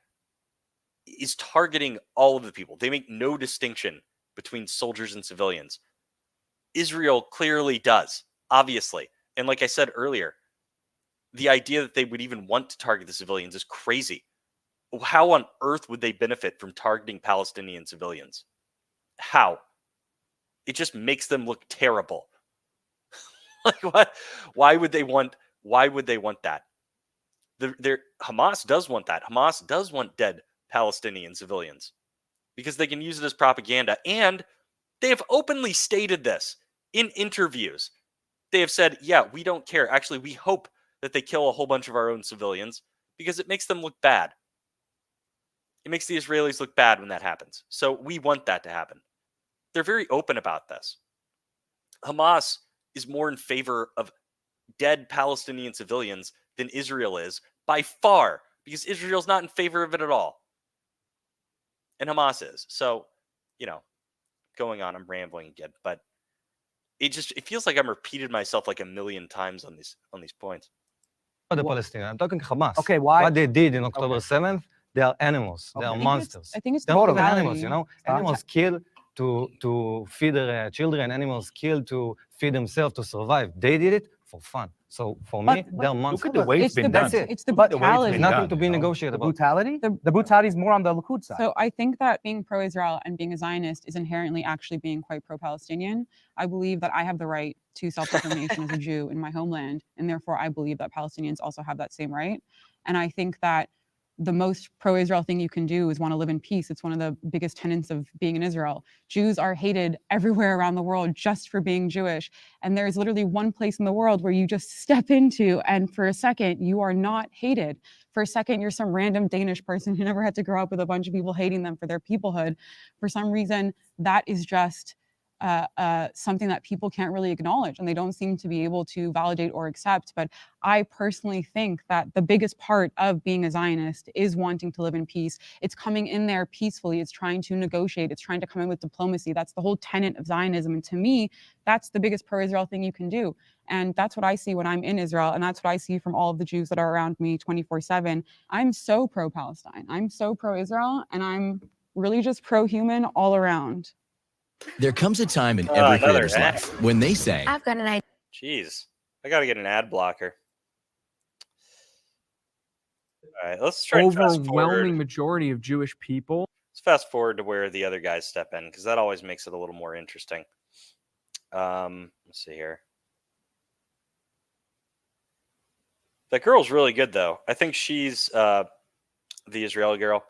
is targeting all of the people. They make no distinction between soldiers and civilians. Israel clearly does, obviously. And like I said earlier, the idea that they would even want to target the civilians is crazy. How on earth would they benefit from targeting Palestinian civilians? How? It just makes them look terrible. Like, what? Why would they want that? Hamas does want that. Hamas does want dead Palestinian civilians because they can use it as propaganda. And they have openly stated this in interviews. They have said, yeah, we don't care. Actually, we hope that they kill a whole bunch of our own civilians because it makes them look bad. It makes the Israelis look bad when that happens. So we want that to happen. They're very open about this. Hamas is more in favor of dead Palestinian civilians than Israel is by far, because Israel's not in favor of it at all. And Hamas is. So, going on, I'm rambling again, but it feels like I'm repeated myself like a million times on these points. The Palestinians. I'm talking Hamas. Okay, why? What they did in October 7th, they are animals. They Okay. are monsters. I think it's They're the not animals, mentality. Animals kill to feed their children. Animals kill to feed themselves to survive. They did it for fun. So for me, they're monsters. Look at the way it's been done. That's it. It's the Look at the way it's brutality. been There's nothing done, to be you know? negotiated The about. brutality? The brutality is more on the Likud side. So I think that being pro-Israel and being a Zionist is inherently actually being quite pro-Palestinian. I believe that I have the right to self-determination as a Jew in my homeland, and therefore I believe that Palestinians also have that same right. And I think that the most pro-Israel thing you can do is want to live in peace. It's one of the biggest tenets of being in Israel. Jews are hated everywhere around the world just for being Jewish. And there's literally one place in the world where you just step into, and for a second, you are not hated. For a second, you're some random Danish person who never had to grow up with a bunch of people hating them for their peoplehood. For some reason, that is just something that people can't really acknowledge and they don't seem to be able to validate or accept. But I personally think that the biggest part of being a Zionist is wanting to live in peace. It's coming in there peacefully. It's trying to negotiate. It's trying to come in with diplomacy. That's the whole tenet of Zionism. And to me, that's the biggest pro-Israel thing you can do. And that's what I see when I'm in Israel. And that's what I see from all of the Jews that are around me 24/7. I'm so pro-Palestine. I'm so pro-Israel. And I'm really just pro-human all around. There comes a time in every another creator's ad. life when they say, I've got an idea. Jeez, I gotta get an ad blocker. All right, let's try. Overwhelming majority of Jewish people. Let's fast forward to where the other guys step in because that always makes it a little more interesting. Let's see here. That girl's really good though. I think she's the Israeli girl.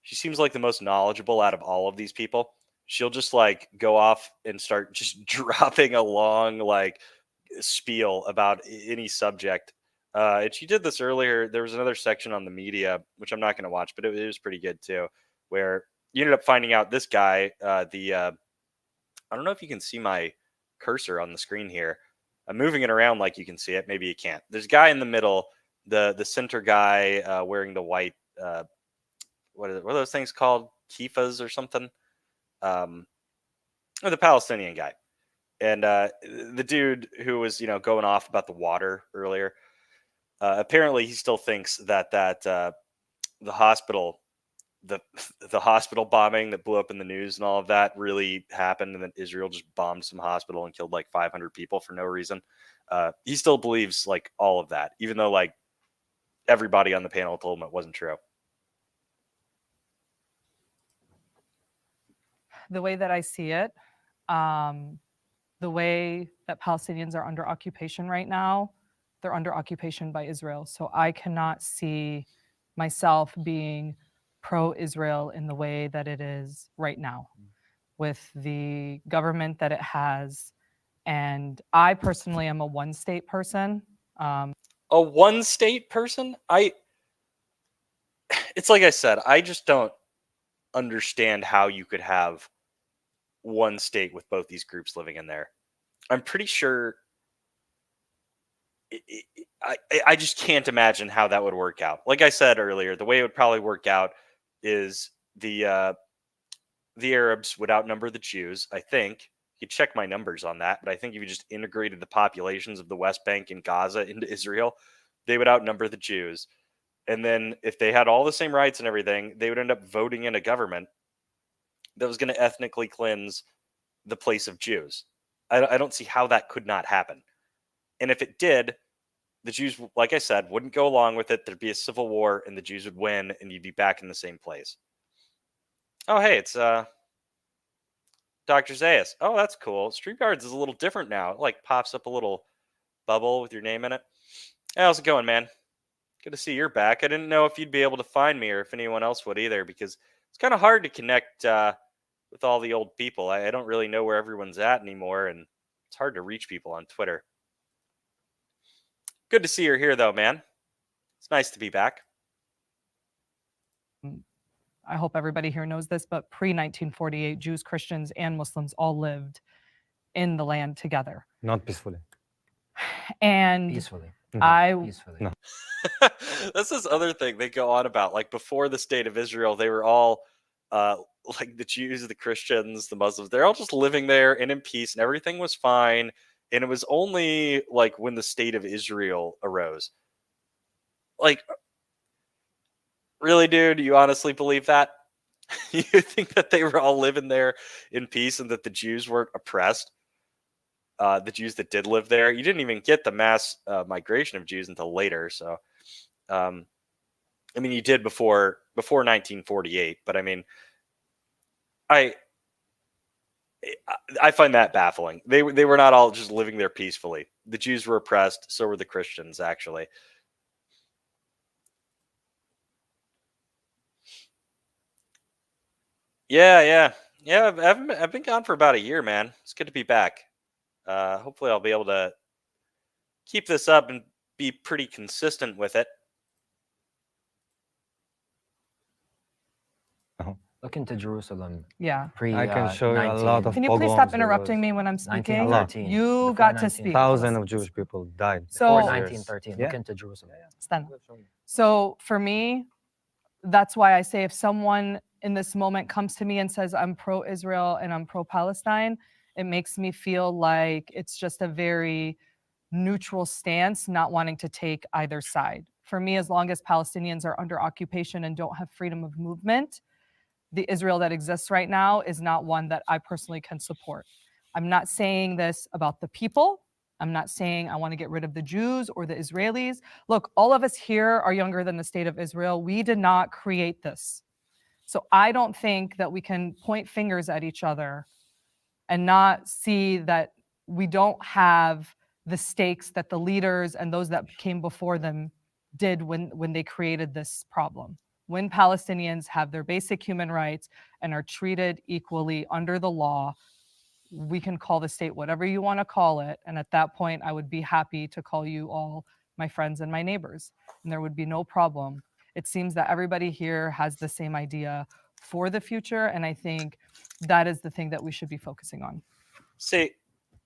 She seems like the most knowledgeable out of all of these people. She'll just like go off and start just dropping a long like spiel about any subject. And she did this earlier. There was another section on the media, which I'm not going to watch, but it was pretty good too, where you ended up finding out this guy, I don't know if you can see my cursor on the screen here. I'm moving it around like you can see it. Maybe you can't. There's a guy in the middle, the center guy wearing the white, what are those things called? Kifas or something? Or the Palestinian guy. And the dude who was, going off about the water earlier, apparently he still thinks that the hospital, the hospital bombing that blew up in the news and all of that really happened, and that Israel just bombed some hospital and killed like 500 people for no reason. He still believes like all of that, even though like everybody on the panel told him it wasn't true. The way that I see it, the way that Palestinians are under occupation right now, they're under occupation by Israel. So I cannot see myself being pro-Israel in the way that it is right now with the government that it has. And I personally am a one-state person. A one-state person? It's like I said, I just don't understand how you could have one state with both these groups living in there. I'm pretty sure I just can't imagine how that would work out. Like I said earlier, the way it would probably work out is the Arabs would outnumber the Jews. I think you could check my numbers on that, but I think if you just integrated the populations of the West Bank and Gaza into Israel, they would outnumber the Jews. And then if they had all the same rights and everything, they would end up voting in a government that was going to ethnically cleanse the place of Jews. I don't see how that could not happen. And if it did, the Jews, like I said, wouldn't go along with it. There'd be a civil war and the Jews would win and you'd be back in the same place. Oh, hey, it's Dr. Zayas. Oh, that's cool. StreamYards is a little different now. It like pops up a little bubble with your name in it. Hey, how's it going, man? Good to see you're back. I didn't know if you'd be able to find me or if anyone else would either, because it's kind of hard to connect with all the old people. I don't really know where everyone's at anymore, and it's hard to reach people on Twitter. Good to see you're here, though, man. It's nice to be back. I hope everybody here knows this, but pre-1948, Jews, Christians, and Muslims all lived in the land together. Not peacefully. And Peacefully. Peacefully. No. That's this other thing they go on about. Like before the state of Israel, they were all like the Jews, the Christians, the Muslims. They're all just living there and in peace, and everything was fine. And it was only like when the state of Israel arose. Like, really, dude? You honestly believe that? You think that they were all living there in peace and that the Jews weren't oppressed? The Jews that did live there, you didn't even get the mass migration of Jews until later. So, I mean, you did before 1948, but I mean, I find that baffling. They were not all just living there peacefully. The Jews were oppressed, so were the Christians, actually. Yeah. I've been gone for about a year, man. It's good to be back. Hopefully I'll be able to keep this up and be pretty consistent with it. Look into Jerusalem Yeah. pre. I can show you a lot of Can you please stop pogroms. There interrupting was me when I'm speaking? 1913. You before got to speak. 1913. thousands of Jewish people died. So- Before for years. 1913. Yeah. Look into Jerusalem. Sten. So for me, that's why I say if someone in this moment comes to me and says I'm pro-Israel and I'm pro-Palestine, it makes me feel like it's just a very neutral stance, not wanting to take either side. For me, as long as Palestinians are under occupation and don't have freedom of movement, the Israel that exists right now is not one that I personally can support. I'm not saying this about the people. I'm not saying I want to get rid of the Jews or the Israelis. Look, all of us here are younger than the state of Israel. We did not create this. So I don't think that we can point fingers at each other and not see that we don't have the stakes that the leaders and those that came before them did when they created this problem. When Palestinians have their basic human rights and are treated equally under the law, we can call the state whatever you want to call it. And at that point, I would be happy to call you all my friends and my neighbors, and there would be no problem. It seems that everybody here has the same idea for the future, and I think that is the thing that we should be focusing on. See,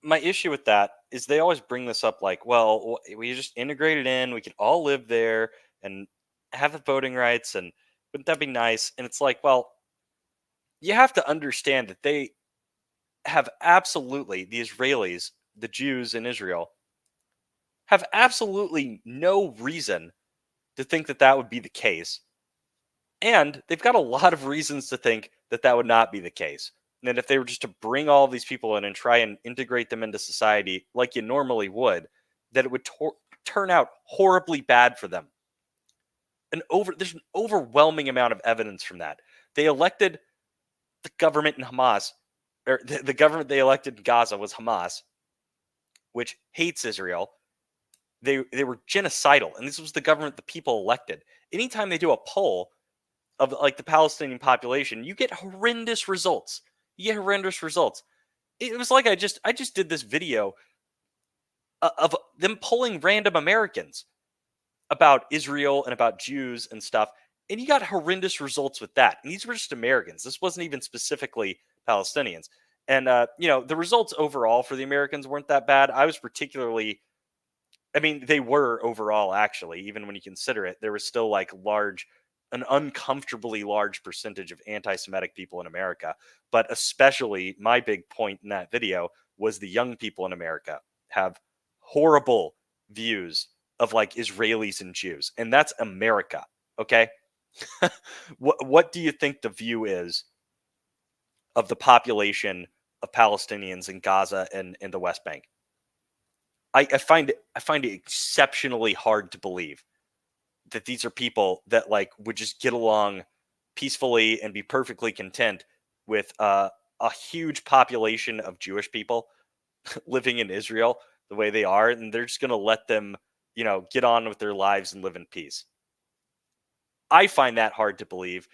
my issue with that is they always bring this up like, well, we just integrated in, we could all live there and have the voting rights, and wouldn't that be nice? And it's like, well, you have to understand that they have absolutely, the Israelis, the Jews in Israel, have absolutely no reason to think that that would be the case. And they've got a lot of reasons to think that that would not be the case. And that if they were just to bring all of these people in and try and integrate them into society like you normally would, that it would turn out horribly bad for them. There's an overwhelming amount of evidence from that. They elected the government in Hamas, or the government they elected in Gaza was Hamas, which hates Israel. They were genocidal, and this was the government the people elected. Anytime they do a poll of like the Palestinian population, you get horrendous results. It was like I just did this video of them polling random Americans about Israel and about Jews and stuff, and you got horrendous results with that. And these were just Americans. This wasn't even specifically Palestinians. And the results overall for the Americans weren't that bad. I was particularly, I mean, they were overall actually, even when you consider it, there was still like an uncomfortably large percentage of anti-Semitic people in America. But especially my big point in that video was the young people in America have horrible views of like Israelis and Jews. And that's America. Okay. What do you think the view is of the population of Palestinians in Gaza and in the West Bank? I find it exceptionally hard to believe that these are people that like would just get along peacefully and be perfectly content with a huge population of Jewish people living in Israel the way they are, and they're just going to let them, get on with their lives and live in peace. I find that hard to believe.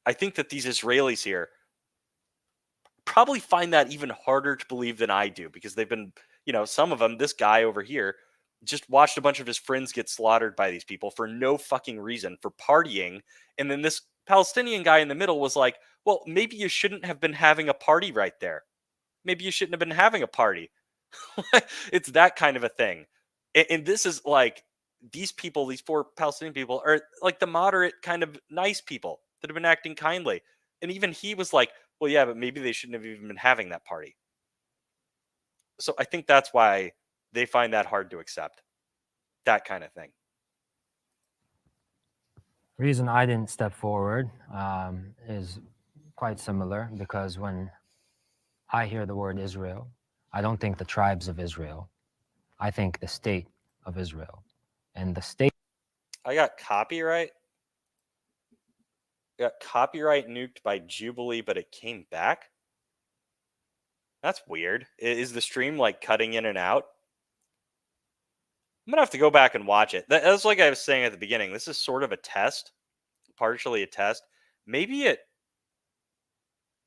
I think that these Israelis here probably find that even harder to believe than I do, because they've been, some of them, this guy over here, just watched a bunch of his friends get slaughtered by these people for no fucking reason, for partying. And then this Palestinian guy in the middle was like, well, maybe you shouldn't have been having a party right there. Maybe you shouldn't have been having a party. It's that kind of a thing. And this is like, these people, these poor Palestinian people, are like the moderate kind of nice people that have been acting kindly. And even he was like, well, yeah, but maybe they shouldn't have even been having that party. So I think that's why they find that hard to accept. That kind of thing. Reason I didn't step forward is quite similar, because when I hear the word Israel, I don't think the tribes of Israel. I think the state of Israel. And the state. I got copyright. Got copyright nuked by Jubilee, but it came back. That's weird. Is the stream like cutting in and out? I'm gonna have to go back and watch it. That's like I was saying at the beginning. This is sort of a test, partially a test. Maybe it.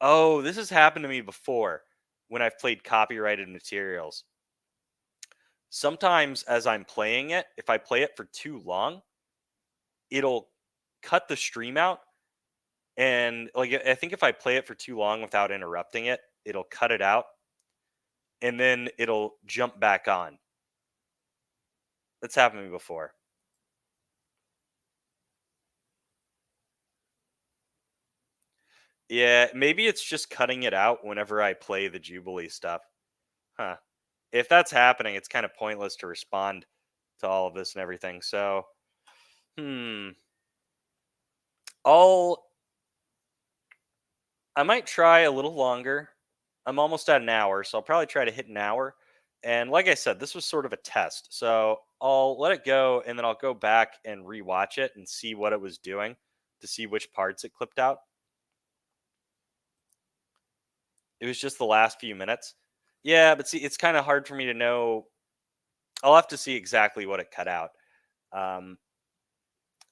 Oh, this has happened to me before when I've played copyrighted materials. Sometimes as I'm playing it, if I play it for too long, it'll cut the stream out And like I think if I play it for too long without interrupting it, it'll cut it out and then it'll jump back on. That's happened to me before. Yeah, maybe it's just cutting it out whenever I play the Jubilee stuff. Huh. If that's happening, it's kind of pointless to respond to all of this and everything. So, I'll I might try a little longer. I'm almost at an hour, so I'll probably try to hit an hour. And like I said, this was sort of a test. So I'll let it go and then I'll go back and rewatch it and see what it was doing to see which parts it clipped out. It was just the last few minutes. Yeah, but see, it's kind of hard for me to know. I'll have to see exactly what it cut out. Um,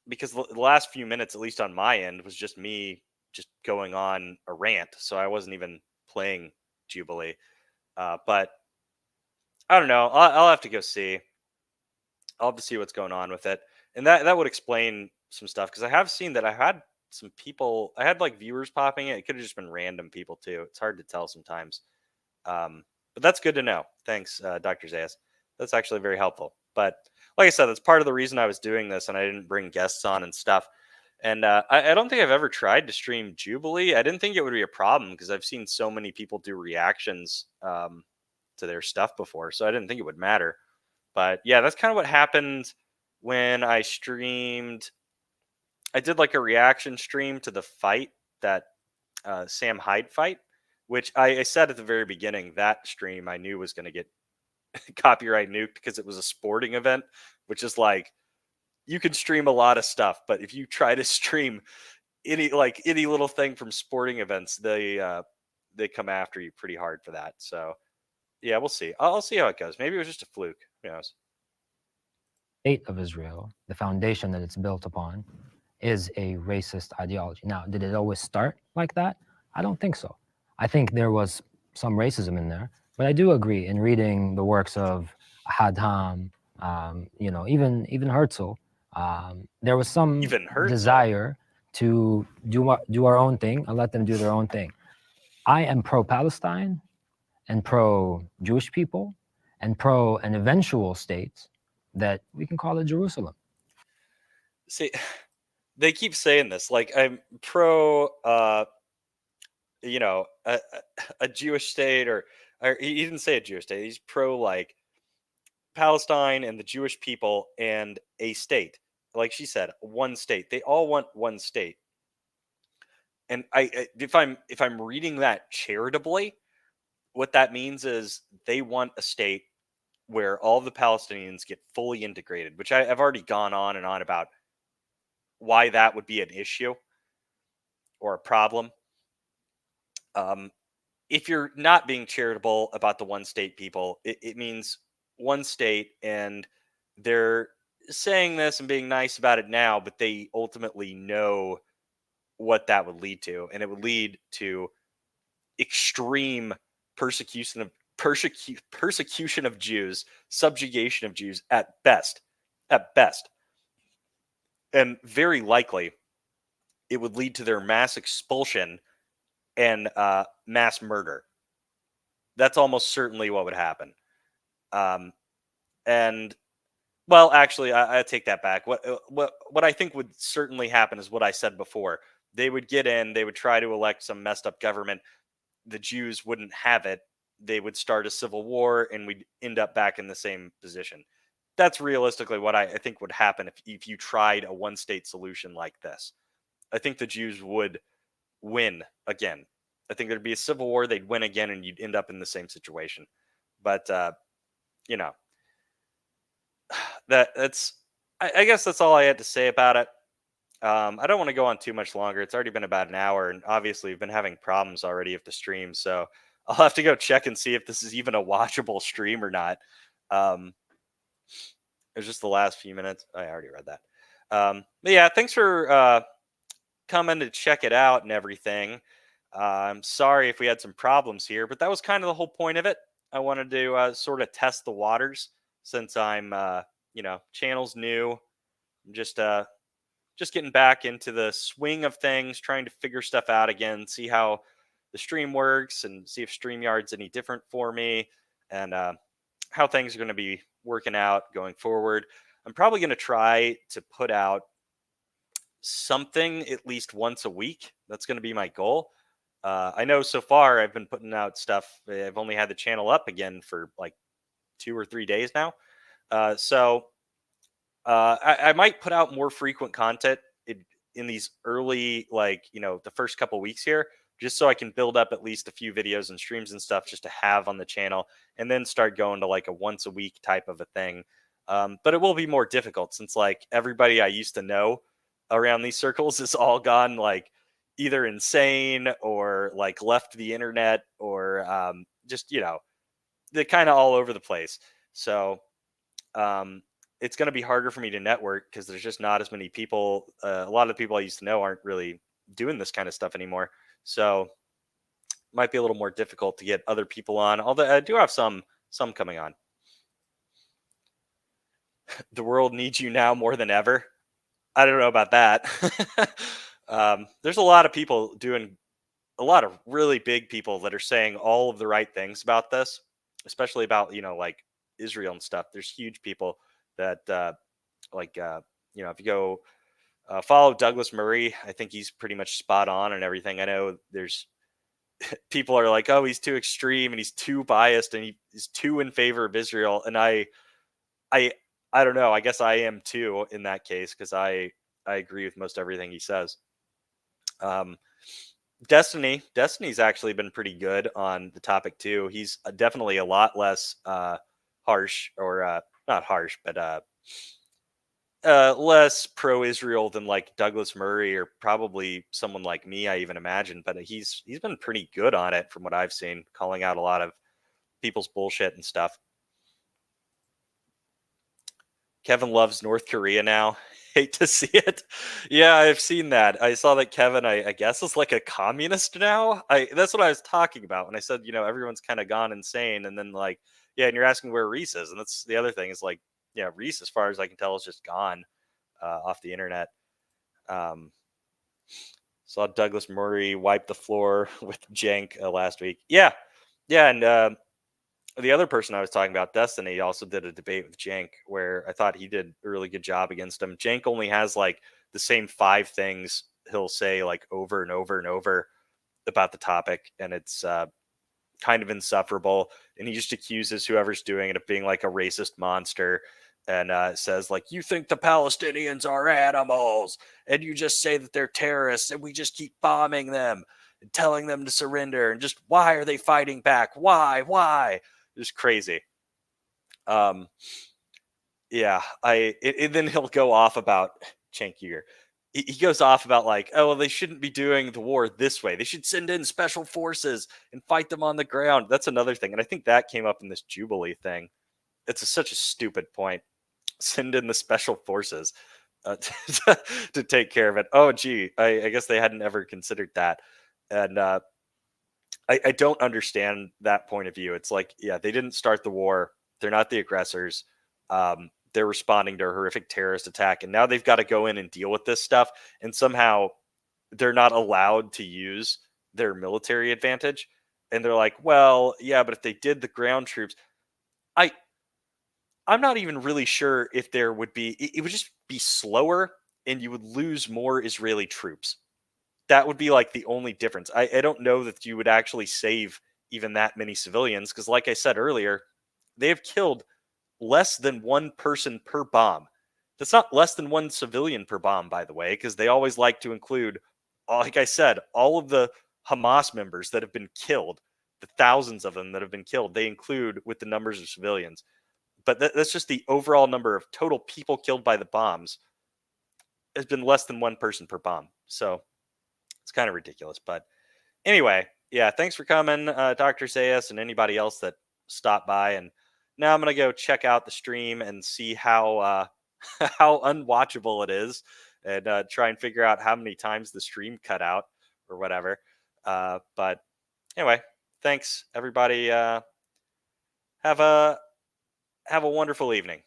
because the last few minutes, at least on my end, was just me just going on a rant. So I wasn't even playing Jubilee. But I don't know. I'll have to go see. I'll have to see what's going on with it, and that would explain some stuff because I have seen that I had some people. I had like viewers popping it. It could have just been random people too. It's hard to tell sometimes. But that's good to know. Thanks, Dr. Zayas. That's actually very helpful. But like I said, that's part of the reason I was doing this, and I didn't bring guests on and stuff. And I don't think I've ever tried to stream Jubilee. I didn't think it would be a problem because I've seen so many people do reactions to their stuff before, so I didn't think it would matter. But yeah, that's kind of what happened when I streamed. I did like a reaction stream to the fight, that Sam Hyde fight, which I said at the very beginning that stream I knew was going to get copyright nuked because it was a sporting event, which is like you can stream a lot of stuff, but if you try to stream any little thing from sporting events, they come after you pretty hard for that. So yeah, we'll see. I'll see how it goes. Maybe it was just a fluke. Who knows? State of Israel, the foundation that it's built upon, is a racist ideology. Now, did it always start like that? I don't think so. I think there was some racism in there, but I do agree in reading the works of Hadham, even Herzl. There was some Even Herzl. desire to do our own thing and let them do their own thing. I am pro-Palestine and pro-Jewish people and pro an eventual state that we can call it Jerusalem. See, they keep saying this. Like, I'm pro, a Jewish state, or he didn't say a Jewish state. He's pro, like, Palestine and the Jewish people and a state. Like she said, one state. They all want one state. And if I'm reading that charitably, what that means is they want a state where all the Palestinians get fully integrated, which I've already gone on and on about why that would be an issue or a problem. If you're not being charitable about the one state people, it means one state, and they're saying this and being nice about it now, but they ultimately know what that would lead to, and it would lead to extreme persecution of Jews, subjugation of Jews at best, and very likely it would lead to their mass expulsion and mass murder. That's almost certainly what would happen. And well, actually, I take that back. What I think would certainly happen is what I said before. They would get in, they would try to elect some messed up government. The Jews wouldn't have it. They would start a civil war, and we'd end up back in the same position. That's realistically what I think would happen if you tried a one-state solution like this. I think the Jews would win again. I think there'd be a civil war, they'd win again, and you'd end up in the same situation. But, that's I guess that's all I had to say about it. I don't want to go on too much longer. It's already been about an hour, and obviously we've been having problems already with the stream, so I'll have to go check and see if this is even a watchable stream or not. It was just the last few minutes. I already read that. But yeah, thanks for coming to check it out and everything. I'm sorry if we had some problems here, but that was kind of the whole point of it. I wanted to sort of test the waters since I'm, channel's new. I'm just just getting back into the swing of things, trying to figure stuff out again, see how the stream works, and see if StreamYard's any different for me, and how things are going to be working out going forward. I'm probably going to try to put out something at least once a week. That's going to be my goal. I know so far I've been putting out stuff. I've only had the channel up again for like 2 or 3 days now. I might put out more frequent content in these early, like, the first couple weeks here, just so I can build up at least a few videos and streams and stuff just to have on the channel, and then start going to like a once a week type of a thing. But it will be more difficult since like everybody I used to know around these circles is all gone, like either insane or like left the internet, or just, they're kind of all over the place. So it's going to be harder for me to network because there's just not as many people. A lot of the people I used to know aren't really doing this kind of stuff anymore. So it might be a little more difficult to get other people on, although I do have some coming on. The world needs you now more than ever. I don't know about that. There's a lot of people doing, a lot of really big people that are saying all of the right things about this, especially about, like Israel and stuff. There's huge people that if you go follow Douglas Murray, I think he's pretty much spot on and everything. I know there's people are like, oh, he's too extreme and he's too biased and he's too in favor of Israel. And I don't know. I guess I am too in that case, because I agree with most everything he says. Destiny's actually been pretty good on the topic too. He's definitely a lot less harsh, or not harsh, but less pro-Israel than like Douglas Murray, or probably someone like me, I even imagine. But he's been pretty good on it from what I've seen, calling out a lot of people's bullshit and stuff. Kevin loves North Korea now. Hate to see it. Yeah, I've seen that. I saw that Kevin, I guess, is like a communist now. That's what I was talking about when I said, everyone's kind of gone insane. And then like, yeah, and you're asking where Reese is. And that's the other thing, is like, yeah, Reese, as far as I can tell, is just gone off the internet. Saw Douglas Murray wipe the floor with Jank last week. Yeah. And the other person I was talking about, Destiny, also did a debate with Jank where I thought he did a really good job against him. Jank only has like the same 5 things he'll say like over and over and over about the topic, and it's kind of insufferable. And he just accuses whoever's doing it of being like a racist monster, and says like, you think the Palestinians are animals, and you just say that they're terrorists, and we just keep bombing them and telling them to surrender, and just why are they fighting back? Why? Just crazy. Yeah, then he'll go off about Cenk Uyghur. He goes off about like, oh, well, they shouldn't be doing the war this way. They should send in special forces and fight them on the ground. That's another thing. And I think that came up in this Jubilee thing. It's such a stupid point. Send in the special forces to take care of it. Oh, gee, I guess they hadn't ever considered that. And I don't understand that point of view. It's like, yeah, they didn't start the war. They're not the aggressors. They're responding to a horrific terrorist attack, and now they've got to go in and deal with this stuff. And somehow they're not allowed to use their military advantage. And they're like, well, yeah, but if they did the ground troops, I'm not even really sure if there would be, it would just be slower and you would lose more Israeli troops. That would be like the only difference. I don't know that you would actually save even that many civilians, because like I said earlier, they have killed less than 1 person per bomb. That's not less than 1 civilian per bomb, by the way, because they always like to include, like I said, all of the Hamas members that have been killed, the thousands of them that have been killed, they include with the numbers of civilians. But that's just the overall number of total people killed by the bombs has been less than 1 person per bomb. So it's kind of ridiculous. But anyway, yeah, thanks for coming, Dr. Zayas, and anybody else that stopped by. And now I'm going to go check out the stream and see how how unwatchable it is, and try and figure out how many times the stream cut out or whatever. But anyway, thanks, everybody. Have a wonderful evening.